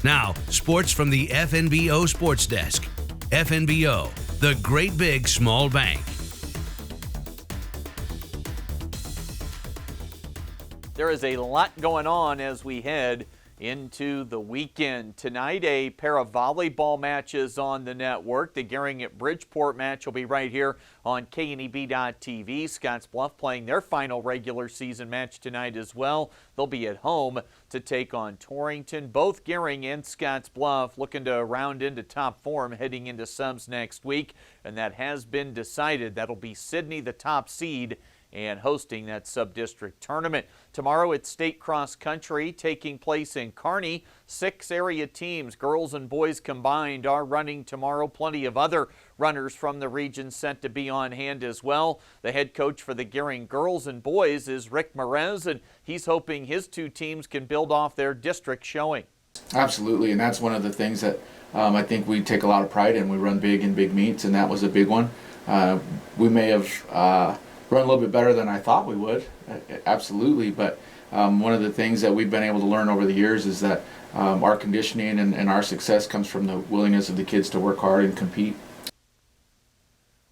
Now, sports from the FNBO Sports Desk. FNBO, the great big small bank. There is a lot going on as we head into the weekend. Tonight, a pair of volleyball matches on the network. The Gering at Bridgeport match will be right here on KNEB.TV. Scottsbluff playing their final regular season match tonight as well. They'll be at home to take on Torrington. Both Gering and Scottsbluff looking to round into top form heading into subs next week, and that has been decided. That'll be Sydney, the top seed, and hosting that sub-district tournament. Tomorrow it's state cross country taking place in Kearney. 6 area teams, girls and boys combined, are running tomorrow. Plenty of other runners from the region sent to be on hand as well. The head coach for the Gering girls and boys is Rick Merez, and he's hoping his 2 teams can build off their district showing. Absolutely, and that's one of the things that I think we take a lot of pride in. We run big in big meets, and that was a big one. We may have run a little bit better than I thought we would, absolutely, but one of the things that we've been able to learn over the years is that our conditioning and our success comes from the willingness of the kids to work hard and compete.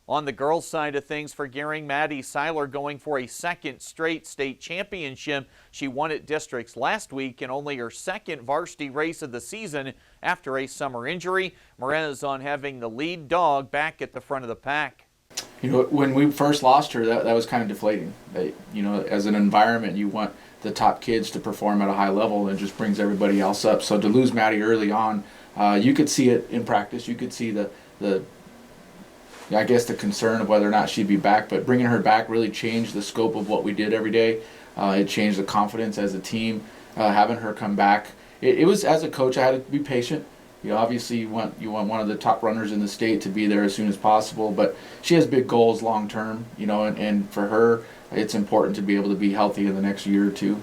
On the girls' side of things for Gering, Maddie Seiler going for a second straight state championship. She won at districts last week in only her second varsity race of the season after a summer injury. Merez on having the lead dog back at the front of the pack. You know, when we first lost her, that was kind of deflating. You know, as an environment, you want the top kids to perform at a high level, and it just brings everybody else up. So to lose Maddie early on, you could see it in practice. You could see the I guess the concern of whether or not she'd be back, but bringing her back really changed the scope of what we did every day. It changed the confidence as a team, having her come back. It was, as a coach, I had to be patient. You know, obviously you want one of the top runners in the state to be there as soon as possible, but she has big goals long term, you know, and for her it's important to be able to be healthy in the next year or two.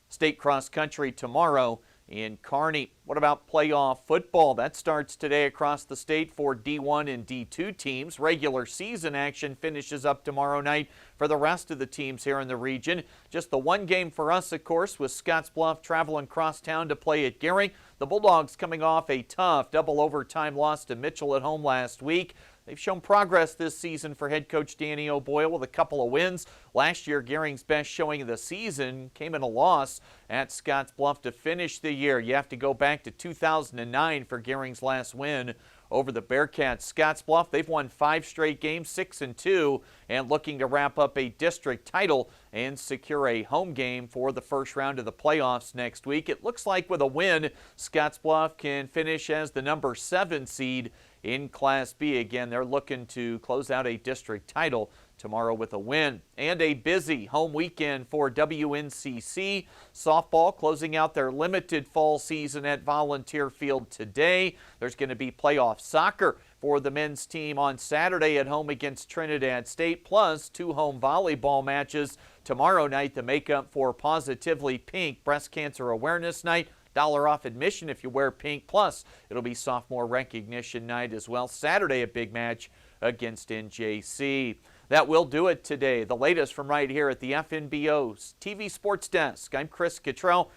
State cross country tomorrow in Kearney. What about playoff football? That starts today across the state for D1 and D2 teams. Regular season action finishes up tomorrow night for the rest of the teams here in the region. Just the one game for us, of course, with Scottsbluff traveling cross town to play at Gering. The Bulldogs coming off a tough double overtime loss to Mitchell at home last week. They've shown progress this season for head coach Danny O'Boyle with a couple of wins. Last year, Gering's best showing of the season came in a loss at Scottsbluff to finish the year. You have to go back to 2009 for Gering's last win over the Bearcats. Scottsbluff, they've won 5 straight games, 6-2, and looking to wrap up a district title and secure a home game for the first round of the playoffs next week. It looks like with a win, Scottsbluff can finish as the number 7 seed in Class B. Again, they're looking to close out a district title tomorrow with a win. And a busy home weekend for WNCC. Softball closing out their limited fall season at Volunteer Field today. There's going to be playoff soccer for the men's team on Saturday at home against Trinidad State, plus 2 home volleyball matches tomorrow night to make up for Positively Pink Breast Cancer Awareness Night. $1 off admission if you wear pink, plus it'll be sophomore recognition night as well. Saturday, a big match against NJC. That will do it today. The latest from right here at the FNBO's TV Sports Desk. I'm Chris Cottrell.